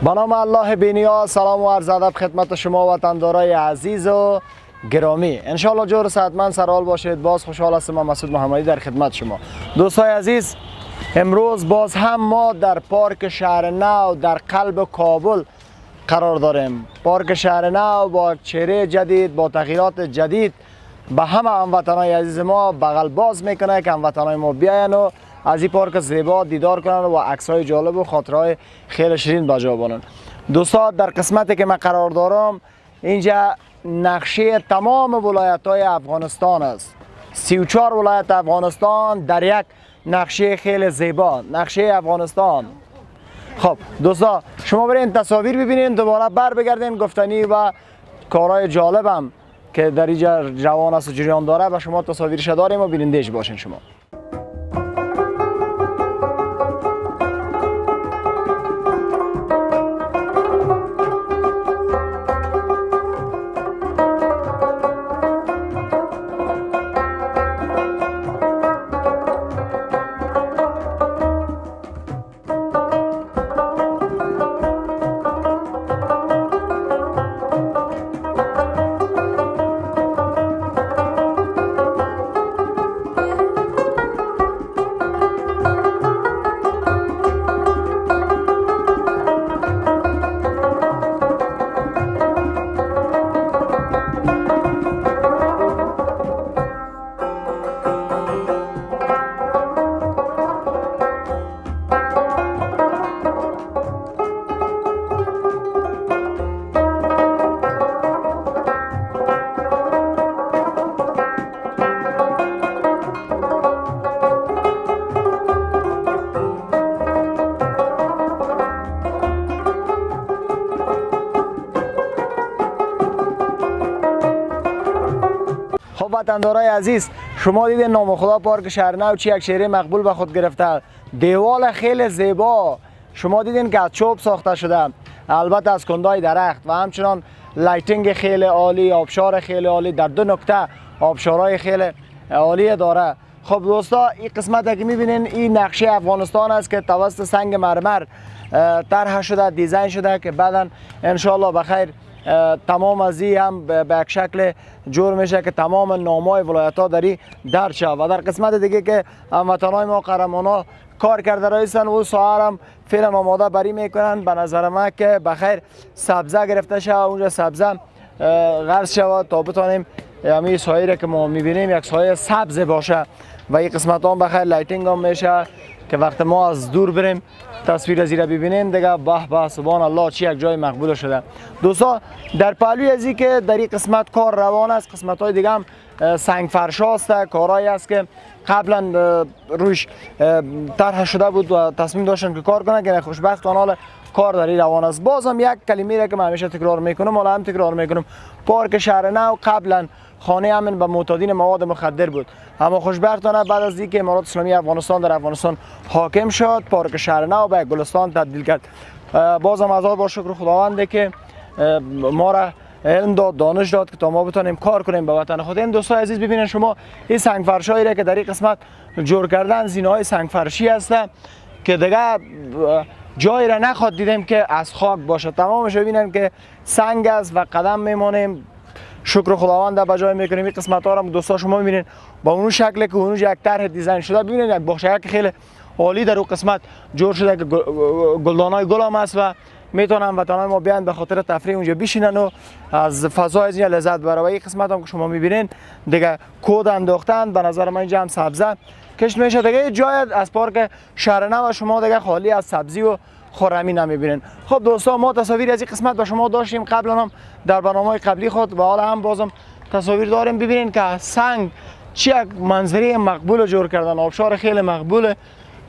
به نام الله بینیا. سلام و عرض ادب خدمت شما وطندارای عزیز و گرامی. انشالله جور صحتمند سرحال باشید. باز خوشحال هستم. من مسعود محمدی در خدمت شما. دوستای عزیز، امروز باز هم ما در پارک شهر نو در قلب کابل قرار داریم. پارک شهر نو با چهره جدید، با تغییرات جدید به همه هموطنان عزیز ما بغل باز میکنه که هموطنان ما بیاین و از این پارک زیبا دیدار کنن و عکس‌های جالب و خاطرهای خیلی شیرین به جا بارن. دوستا، در قسمتی که من قرار دارم اینجا نقشه تمام ولایت‌های افغانستان است. 34 ولایت افغانستان در یک نقشه خیلی زیبا، نقشه افغانستان. خب دوستا، شما برین تصاویر ببینین، دوباره بر بگردین گفتنی و کارهای جالبم که در اینجا جوان است و جریان داره و شما تصاویرش داریم و بینندش باشین شما. وطندارای عزیز، شما دیدین نام خدا پارک شهر نو چی یک شهر مقبول به خود گرفته. دیوال خیلی زیبا شما دیدین که از چوب ساخته شده، البته از کندای درخت، و همچنان لایتینگ خیلی عالی، آبشار خیلی عالی در دو نقطه، آبشارهای خیلی عالی داره. خب دوستا، این قسمت که میبینین این نقشه افغانستان است که توسط سنگ مرمر طرح شده، دیزاین شده که بعدا انشالله بخیر تمام از این هم به یک شکل جور میشه که تمام نامای ولایت ها داری درج شود. و در قسمت دیگه که هموطنان ما قهرمانا کار کرده رایستن و ساعر هم فیلم آماده بری میکنن، به نظر من که بخیر سبزه گرفته شود، اونجا سبزه غرس شود تا بتانیم همین سایه که ما میبینیم یک سایه سبز باشه. و این قسمت هم بخیر لایتینگ هم میشه که وقت ما از دور بریم تصویر از این ببینیم دیگه به به سبحان الله چی یک جای مقبول شده. دوستا، در پهلوی از این که در این قسمت کار روان است، قسمت های دیگه هم سنگ فرش است، کارهایی است که قبلا روش طرح شده بود و تصمیم داشتن که کار کنن که خوشبختانه حال کار در این روان است. بازم یک کلمه را که من همیشه تکرار میکنم، حالا هم تکرار میکنم، پارک شهر نو قبلا خانه امن به معتادین مواد مخدر بود، اما خوشبختانه بعد از اینکه امارات اسلامی افغانستان در افغانستان حاکم شد، پارک شهر نو به گلستان تبدیل کرد. بازم از با شکر خداوند که ما را علم داد، دانش داد که تا ما بتونیم کار کنیم به وطن خود. این دوستای عزیز ببینن شما این سنگ فرشایی را که در این قسمت جور کردن، زینه‌های سنگ فرشی است که دیگه جایی را نخواد دیدیم که از خاک باشه، تمامش ببینن که سنگ است و قدم میمانیم شکر خداوند به جای میکنیم. این قسمت ها را دوستا شما میبینین با اون شکلی که اونجا یک طرح دیزاین شده، ببینید یک باغچه که خیلی عالی در اون قسمت جور شده که گلدانای گل هم است و میتونن وطنان ما بیان به خاطر تفریح اونجا بشینن و از فضای از این لذت ببرن. و این قسمت هم که شما میبینین دیگه کود انداختن، به نظر من اینجا هم سبزه کشت میشه. دیگه جای از پارک شهر نو شما دیگه خالی از سبزی و خرمی نمیبینین. خب دوستا، ما تصاویر از این قسمت به شما داشتیم قبلا هم در برنامه قبلی خود و حالا هم بازم تصاویر داریم. ببینین که سنگ چی یک منظره مقبول جور کردن، آبشار خیلی مقبول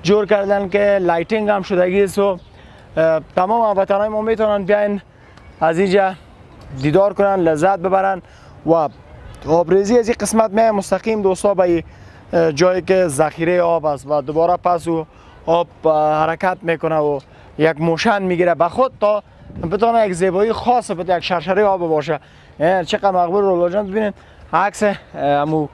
جور کردن که لایتینگ هم شدگی است و تمام هموطنان ما میتونن بیاین از اینجا دیدار کنن، لذت ببرن. و آبریزی از این قسمت می مستقیم دوستا به جایی که ذخیره آب است و دوباره پس و آب حرکت میکنه و یک موشن میگیره به خود تا بتونه یک زیبایی خاص بده، یک شرشره آب باشه. چقدر مقبول رولا جان. ببینید عکس امو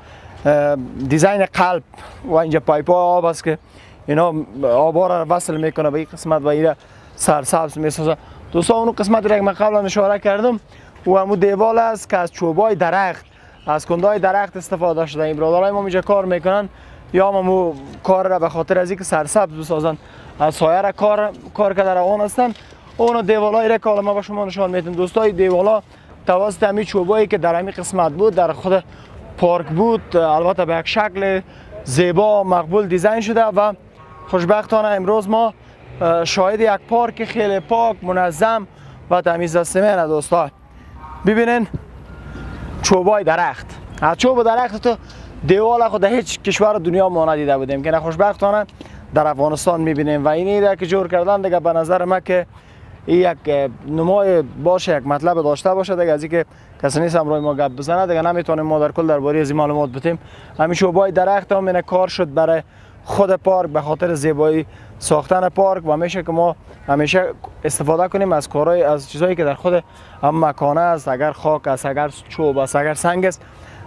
دیزاین قلب و اینجا پایپ آب است که اینا آبا را وصل میکنه به این قسمت و این سرسبز میسازه. دوستان اون قسمت رو که من قبلا اشاره کردم و همون دیوال است که از چوبای درخت، از کندای درخت استفاده شده. این برادرای ما اینجا کار میکنن یا همون کار را به خاطر از اینکه سرسبز بسازن از سایه را کار که در آن هستن. اون دیوالای را که حالا ما به شما نشان میدم دوستای، دیوالا توسط همین چوبایی که در همین قسمت بود در خود پارک بود، البته به یک شکل زیبا مقبول دیزاین شده و خوشبختانه امروز ما شاهد یک پارک خیلی پاک، منظم و تمیز هستیم. دوستان ببینین چوبای درخت، از چوب درخت تو دیوال خود هیچ کشور دنیا ما ندیده بودیم که خوشبختانه در افغانستان میبینیم و اینی که جور کردن دیگه به نظر من که یک نمای باشه، یک مطلب داشته باشه دیگه، از اینکه کسی نیست روی ما گپ بزنه دیگه نمیتونیم ما در کل درباره از این معلومات بدیم. همین چوبای درخت هم اینه کار شد برای خود پارک به خاطر زیبایی ساختن پارک و میشه که ما همیشه استفاده کنیم از کارهای از چیزایی که در خود هم مکانه است، اگر خاک است، اگر چوب است، اگر سنگ است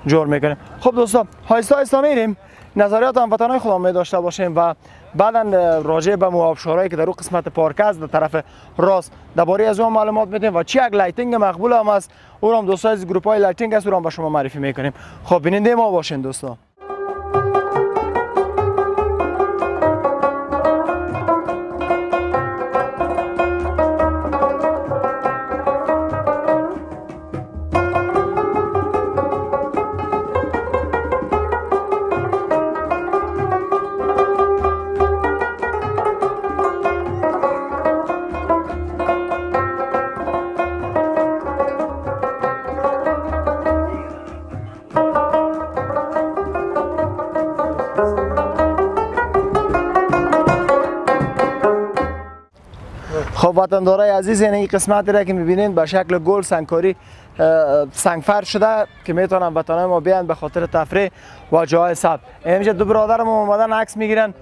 جور میکنیم. خب دوستان آهسته آهسته میریم نظریات هموطنان خودمون می داشته باشیم و بعدا راجع به آبشارهایی که در اون قسمت پارک است در طرف راست درباره از اون معلومات میدیم و چی یک لایتینگ مقبول هم است او هم دوستان از گروپ های لایتینگ است او هم به شما معرفی میکنیم. خب بیننده ما باشین دوستان. خب وطندارای عزیز این قسمتی را که میبینید به شکل گل سنگکاری سنگفر شده که میتونن وطنای ما بیان به خاطر تفریح و جای ثبت. اینجا دو برادرم اومدن عکس میگیرن،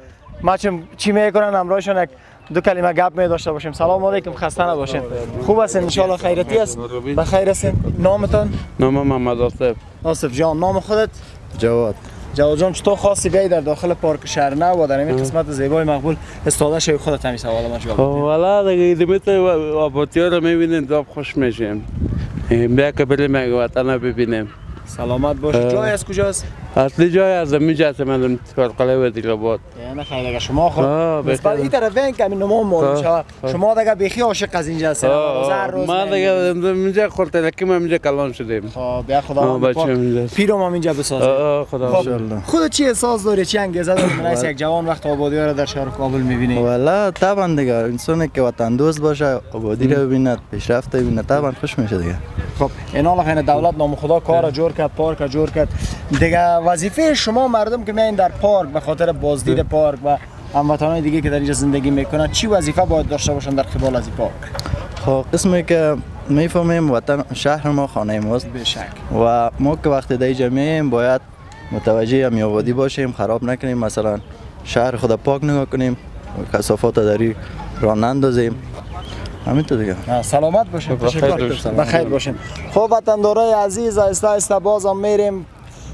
ما چی میکنن همراهشون یک دو کلمه گپ می داشته باشیم. سلام علیکم، خسته نباشین. خوب هستین ان شاء الله؟ خیرتی است؟ بخیر هستین؟ نامتون؟ نام محمد آصف. آصف جان. نام خودت؟ جواد. جواد جان چطور خواستی بیای در داخل پارک شهر نو و در این قسمت زیبای مقبول استفاده شوی؟ خودت همین سوال ما جواب بده. والا دیگه مثل آبادی‌ها رو می‌بینید داب خوش میشیم. بیا که بریم وطن ببینیم. سلامت باشید. جای از کجاست؟ اصلی جای از زمین من کارقله و دیلاباد. یعنی خیلی دیگه شما خود نسبت این طرف این کمی نمو معلوم شود. شما دیگه بیخی عاشق از اینجا هستین. ما دیگه اینجا خورتلکی ما اینجا کلان شدیم. خب بیا خدا پیرم هم اینجا بسازه. خدا ان شاء الله. خودت چی احساس داری، چی انگیزه داری برای یک جوان وقت آبادی رو در شهر کابل می‌بینی؟ والا طبعا دیگه انسانی که وطن دوست باشه، آبادی رو ببینه، پیشرفت ببینه، طبعا خوش میشه دیگه. خب اینا الان دولت نام خدا کار جور کرد، پارک جور کرد دیگه. وظیفه شما مردم که میایین در پارک به خاطر بازدید پارک و هموطنان دیگه که در اینجا زندگی میکنن چی وظیفه باید داشته باشن در قبال از این پارک؟ خب قسمی که میفهمیم وطن شهر ما خانه ماست بشک و ما که وقتی در اینجا میایم باید متوجه هم آبادی باشیم، خراب نکنیم، مثلا شهر خود پاک نگاه کنیم و کثافات داری راه نندازیم. همینطور دیگه. سلامت باشین. بخیر باشین. خب وطندارای عزیز آهسته آهسته بازم میریم.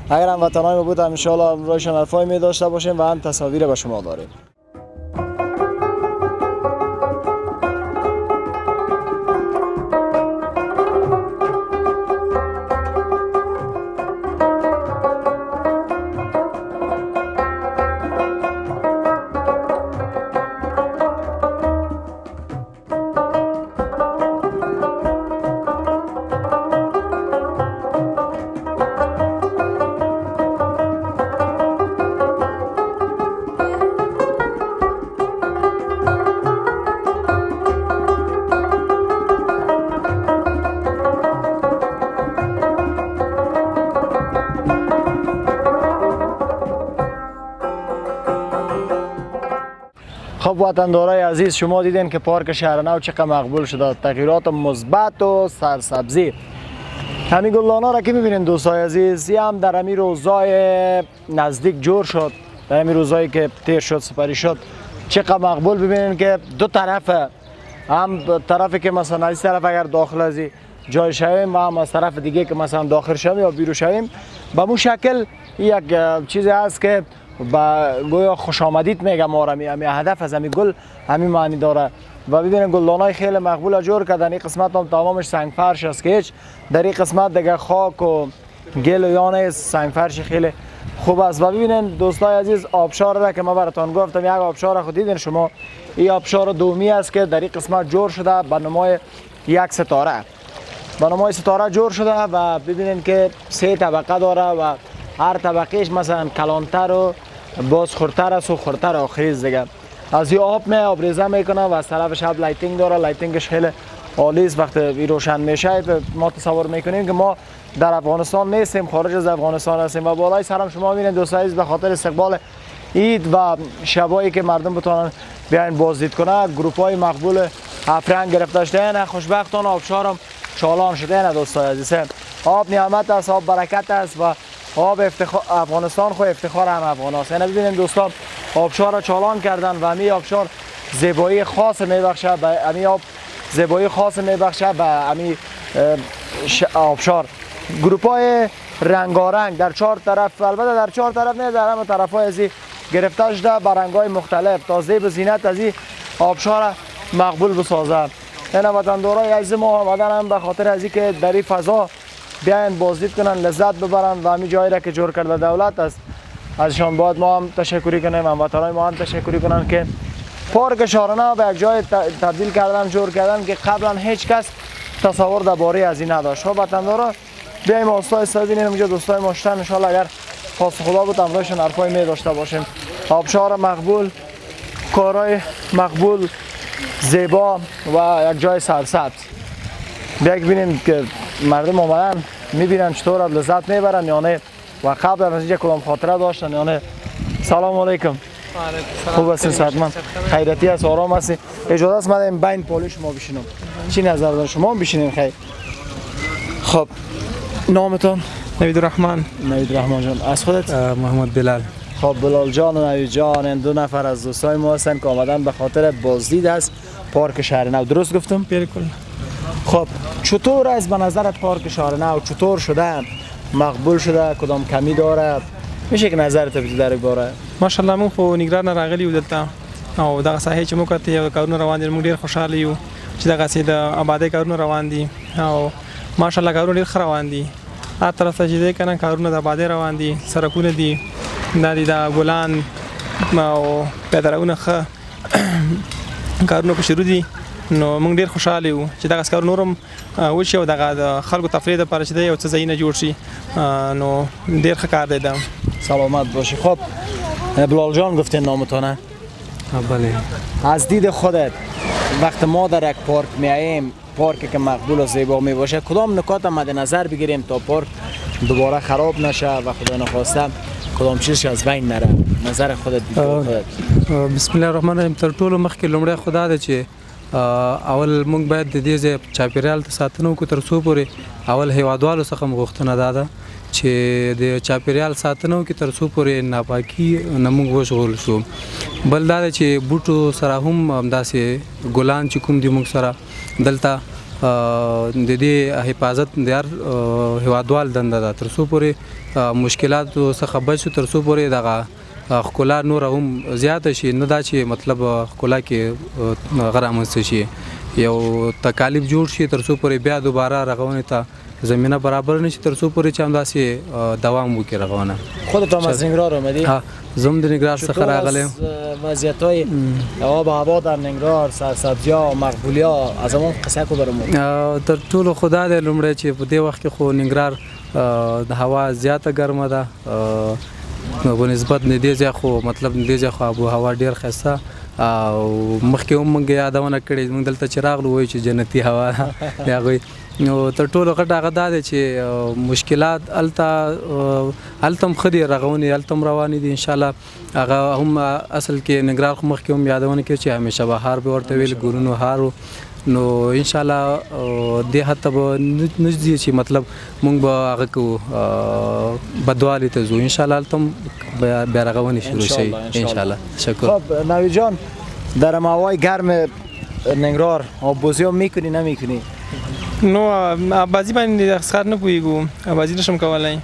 اگر هم وطنای ما بود ان شاء الله رایشان الفای می داشته باشیم و هم تصاویر به شما داریم. خب وطندارای عزیز شما دیدین که پارک شهر نو چقدر مقبول شده، تغییرات مثبت و سرسبزی. همین گلدانا را که میبینین دوستای عزیز هم در همین روزای نزدیک جور شد، در همین روزایی که تیر شد سپری شد چقدر مقبول. ببینین که دو طرف، هم طرفی که مثلا از طرف اگر داخل از جای شویم و هم از طرف دیگه که مثلا داخل شویم یا بیرون شویم به مو شکل یک چیزی هست که با گویا خوش آمدید میگم. ما را همین هدف از همین گل همین معنی داره و ببینید گلدانای خیلی مقبول جور کردن. این قسمت هم تمامش سنگ فرش است که هیچ در این قسمت دیگه خاک و گل و یا نیست، سنگ فرش خیلی خوب است. و ببینید دوستای عزیز آبشار را که ما براتون گفتم، یک آبشار خود دیدین شما، این آبشار دومی است که در این قسمت جور شده به نمای یک ستاره، به نمای ستاره جور شده و ببینید که 3 طبقه داره و هر طبقهش مثلا کلانتر و باز خورتر است و خورتر آخریز دیگه. از این آب می آبریزه میکنه و از طرف شب لایتینگ داره، لایتینگش خیلی عالی است. وقتی روشن میشه ما تصور میکنیم که ما در افغانستان نیستیم، خارج از افغانستان هستیم. و بالای سرم شما میبینید دوستای عزیز به خاطر استقبال عید و شبایی که مردم بتونن بیاین بازدید کنه، گروپ های مقبول افرنگ گرفته شده. خوشبختانه آبشارم چالان شده نه دوستای عزیز. آب نعمت است، آب برکت است و آب افغانستان خو افتخار هم افغان است. یعنی ببینید دوستان آبشار را چالان کردن و همین آبشار زیبایی خاص میبخشه، به همین آب زیبایی خاص میبخشه به همین آبشار. گروپ های رنگارنگ در 4 طرف، البته در 4 طرف نه، در همه طرف های ازی گرفته شده به رنگ های مختلف تا زیب زینت از این آبشار مقبول بسازد. این وطندارای عزیز ما آمدن هم به خاطر از اینکه در این فضا بیاین بازدید کنن، لذت ببرن و همین جایی را که جور کرده دولت است ازشان باید ما هم تشکری کنیم، هموطنان ما هم تشکری کنن که پارک شارنه به یک جای تبدیل کردن، جور کردن که قبلا هیچ کس تصور درباره از این نداشت. خب وطندارا بیایم آستا آستا ببینیم اینجا دوستای ما شدن، ان شاء الله اگر خواست خدا بود امروزشون حرفای می داشته باشیم. آبشار مقبول، کارهای مقبول، زیبا و یک جای سرسبز. بیایم ببینیم که مردم اومدن میبینن چطور از لذت میبرن یا نه و قبل از اینجا کدام خاطره داشتن یا نه. سلام علیکم. خوب هستین؟ صحتمند؟ خیرتی است؟ آرام هستی؟ اجازه است من بین پالوی شما بشینم. چی نظر دارین شما هم بشینین؟ خیر. خب نامتون؟ نوید الرحمن. نوید الرحمن جان. از خودت؟ محمد بلال. خب بلال جان و نوید جان این 2 نفر از دوستای ما هستن که آمدن به خاطر بازدید از پارک شهر نو. درست گفتم؟ بالکل. خب چطور است به نظرت پارک شهر نو؟ چطور شده؟ مقبول شده؟ کدام کمی داره؟ میشه که نظرت بدی در این باره؟ ماشاءالله مون خو نگران راغلی و دلته او دغه ساحې چې موږ ته یو کارونه روان دي، موږ ډیر خوشاله یو چې دغه سي د آبادی کارونه روان دي او ماشاءالله کارونه ډیر روان دي. هر طرف ته چې دی کنه کارونه د آبادی روان دي، سرکونه دي، د ګلان او پیدراونه ښه کارونه په شروع دي. نو موږ ډیر خوشاله یو چې دغه کار نورم وشي او دغه د خلکو تفریح لپاره چې دی یو څه ځایونه جوړ شي. نو ډیر ښه کار دی دا. سلامت باشی. خب بلال جان گفتین نامتونه؟ بله. از دید خودت وقت ما در یک پارک میاییم، پارکی که مقبول و زیبا می باشه، کدام نکات مد نظر بگیریم تا پارک دوباره خراب نشه و خدا نخواسته کدام چیزش از بین نره؟ نظر خودت بگیر. بسم الله الرحمن الرحیم. تر ټولو مخکې لومړی خدا ده چې اول موږ باید د دې ځای چاپیریال ته ساتنه وکړو تر څو پورې اول هیوادوالو څخه غوښتنه ده چې د چاپیریال ساتنه وکړي تر څو پورې ناپاکي نه موږ وشغول شو. بل دا چې بوټو سره هم همداسې ګلان چې کوم دي موږ سره دلته د دې حفاظت د هر هیوادوال دنده ده تر څو پورې مشکلاتو څخه بچ شو، تر څو پورې دغه ښکلا نور هم زیاته شي. نه دا چې مطلب ښکلا کې رامنځته شي، یو تکالیف جوړ شي تر څو پورې بیا دوباره رغونې ته زمینه برابر نشي، تر څو پورې چې همداسې دوام وکړي رغونه. خودت هم از ننگرهار اومدی؟ ها زم د ننگرهار څخه راغلم. وضعیت‌های آب و هوا در ننگرهار، سرسبزی‌ها، مقبولی‌ها از همون قصه کو برمون؟ تر ټولو خدا دې لومړی چې په دې وخت کې خو ننګرهار د هوا زیاته ګرمه ده په نسبت د دې ځای خو مطلب د دې ځای خو آب و هوا ډېر ښایسته او مخکې هم موږ یادونه کړې موږ دلته چې راغلو وایو چې جنتي هوا د هغوی. نو تر ټولو غټ هغه دا دی چې مشکلات هلته هم ښه دي، رغونې هلته هم روانې دي انشاءالله. هغه هم اصل کې ننګرهار خو مخکې هم یادونه کړې چې همیشه بهار به ورته ویل ګلونو هارو. نو انشاءالله دې حد ته به نږدې چې مطلب موږ به هغه کوو بدوالي ته ځو انشاءالله، هلته هم بیا رغونې شروع شي انشاءالله. شکر. خب نوید جان در هوای گرم ننگرهار آببازی هم میکنی نمیکنی؟ نو آبازي باندې ښکار نه پوهېږو، آبازي نشم کولی،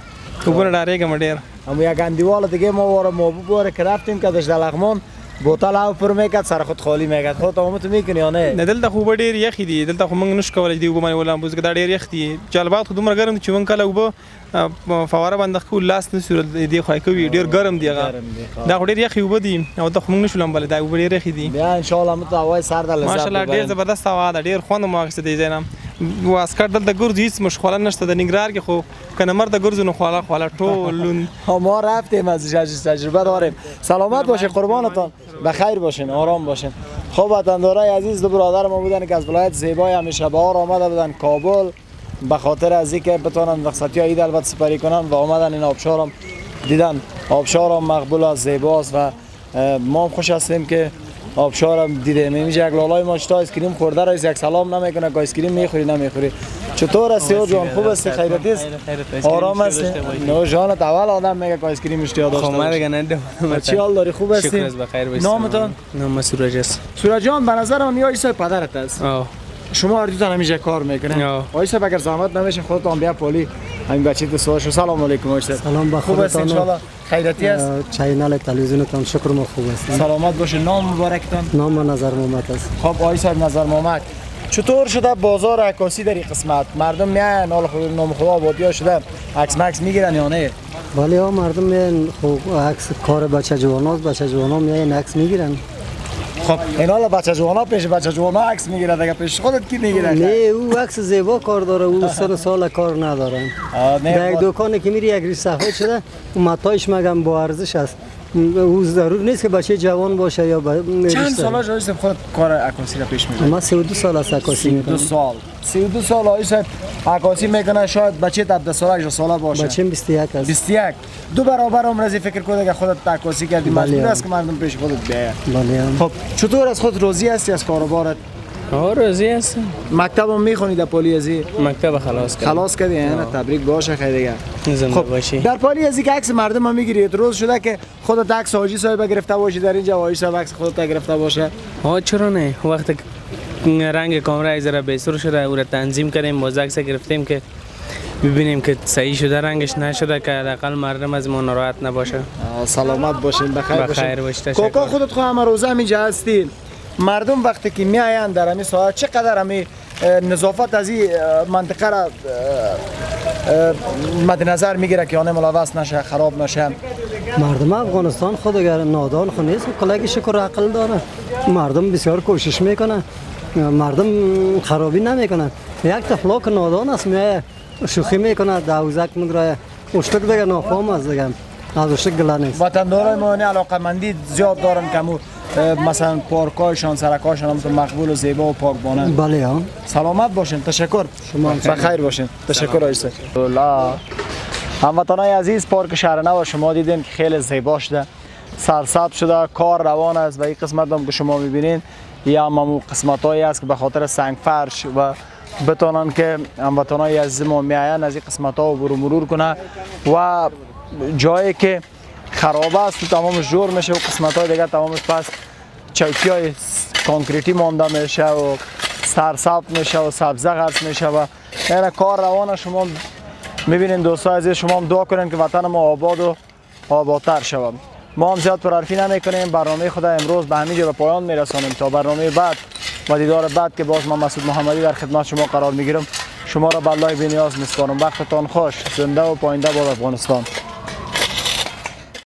اوبه نه ډارېږم ډېر. اما یک اندیوال دیگه ما واره محبوب واره که رفتیم که در لغمان بوتل او پر میکرد سر خود خالی میکرد. خود تمامت میکنی یا نه؟ نه دلته خو ډیر یخی دي دلته خو موږ نش کولای دی وبمن ولا بوز دا ډیر یخ دي جلبات خو دومره ګرم دي چې مونږ کله وب فواره باندې خو لاس نه سور دی خو کوي ډیر ګرم دی دا خو ډیر یخی وب دي او ته خو موږ نشولم بل دا وب ډیر یخی دي بیا ان شاء الله مت هوای سرد لذت ماشاءالله ډیر زبردست هوا ده ډیر خوند مو اخیسته دی زینم واسکټ دلته ګرځي هیڅ مشخوله نشته د نګرار کې خو کنه مرد ګرځو نه خواله ټول ما رفتیم از تجربه داریم. سلامت باشین قربانتان، بخیر باشین، آرام باشین. خب وطندارای عزیز، دو برادر ما بودن که از ولایت زیبای همیشه بهار آمده بودن کابل به خاطر از اینکه بتونن رخصتی های عید البته سپری کنن و آمدن این آبشارم دیدن. آبشارم مقبول است، زیباست و ما هم خوش هستیم که آبشارم دیدیم. اینجا یک لالای ماشتا آیسکریم خورده رئیس یک سلام نمیکنه که آیسکریم میخوری نمیخوری. چطور هستی جان؟ خوب هستی؟ خیرتی است؟ آرام هستی؟ نه جانت اول آدم میگه که آیسکریم اشتیاق داشته باشه. خب دیگه نه چی حال داری؟ خوب هستی؟ شکر از بخیر باشید. نامتون؟ نام سورج است. سورج جان به نظر من یایسای پدرت است. شما هر دوتان همیشه کار میکنین. آیسا اگر زحمت نمیشه خودتان بیا پولی همین بچه تو سوال. سلام علیکم آیسا. سلام بخیر. خوب هستی ان شاء الله؟ خیرتی است؟ چینل تلویزیونتان شکر ما خوب است. سلامت باشه. نام مبارکتان؟ نام نظر محمد است. خب آیسا نظر محمد، چطور شده بازار عکاسی در این قسمت؟ مردم میاین حال خود نام خدا آبادی شده عکس مکس میگیرن یا نه؟ ولی ها مردم میاین خب عکس کار بچه جواناست، بچه جوانا میاین عکس میگیرن. خب این حالا بچه جوانا پیش بچه جوانا عکس میگیره دیگه پیش خودت کی میگیره؟ نه او عکس زیبا کار داره، او سن سال کار ندارن. در یک دکانی که میری یک ریش سفید شده اون متایش مگم با ارزش است. او ضرور نیست که بچه جوان باشه یا چند سال جایست خود کار عکاسی را پیش میبری؟ من 32 سال است عکاسی میکنم. 32 سال آیست عکاسی میکنه. شاید بچه 17 ساله 18 ساله باشه. بچه 21 است. 21 دو برابر عمر از فکر کنه که خودت عکاسی کردی مجبور است که مردم پیش خودت بیاید. بله. خب چطور از خود راضی هستی از کاروبارت؟ راضی هستم. مکتبم میخونی در پالیازی؟ مکتب خلاص کردم. خلاص کردی؟ یعنی تبریک باشه خیلی دیگه. زنده باشی. در پالیازی که عکس مردم هم میگیری روز شده که خودت عکس حاجی صاحب گرفته باشی در اینجا حاجی صاحب عکس خودت گرفته باشه؟ چرا نه؟ وقتی رنگ کامرای ذره بهتر شده او را تنظیم کردیم باز عکس گرفتیم که ببینیم که صحیح شده رنگش نشده که حداقل مردم از ما ناراحت نباشه. سلامت باشین، بخیر باشین. کوکا خودت خو همه روزه همینجا هستی. مردم وقتی که میاین در همین ساعت چقدر همین نظافت از این منطقه را مد نظر میگیره که آن ملوث نشه خراب نشه؟ مردم افغانستان خود اگر نادان خو نیست کلاگی شکر عقل داره. مردم بسیار کوشش میکنن، مردم خرابی نمیکنن. یک تفلاک نادان است میایه شوخی میکنه دوزک میگرایه اشتک دیگه نافهم است دیگه از اشتک گله نیست. وطندارای ما علاقمندی زیاد دارن که مثلا پارکایشان سرکاشان هم مقبول و زیبا و پاک بانند. بله ها. سلامت باشین. تشکر. شما بخیر باشین. تشکر آیسا. هموطنای عزیز پارک شهر نو شما دیدین که خیلی زیبا شده، سرسبز شده، کار روان است و این قسمت هم که شما میبینین یا هم قسمت هایی است که به خاطر سنگ فرش و بتونن که هموطنای عزیز ما میاین از این قسمت ها عبور و مرور کنه و جایی که خراب است تمامش جور میشه و قسمت های دیگه تمامش پس چوکی های کانکریتی مانده میشه و سرسبز میشه و سبزه غرس میشه و یعنی کار روان. شما میبینین دوستان عزیز، شما هم دعا کنین که وطن ما آباد و آبادتر شود. ما هم زیاد پرحرفی نمیکنیم. برنامه خود امروز به همینجا به پایان میرسانیم تا برنامه بعد و دیدار بعد که باز من مسعود محمدی در خدمت شما قرار میگیرم. شما را به الله بی‌نیاز میسپارم. وقتتان خوش. زنده و پاینده باد افغانستان.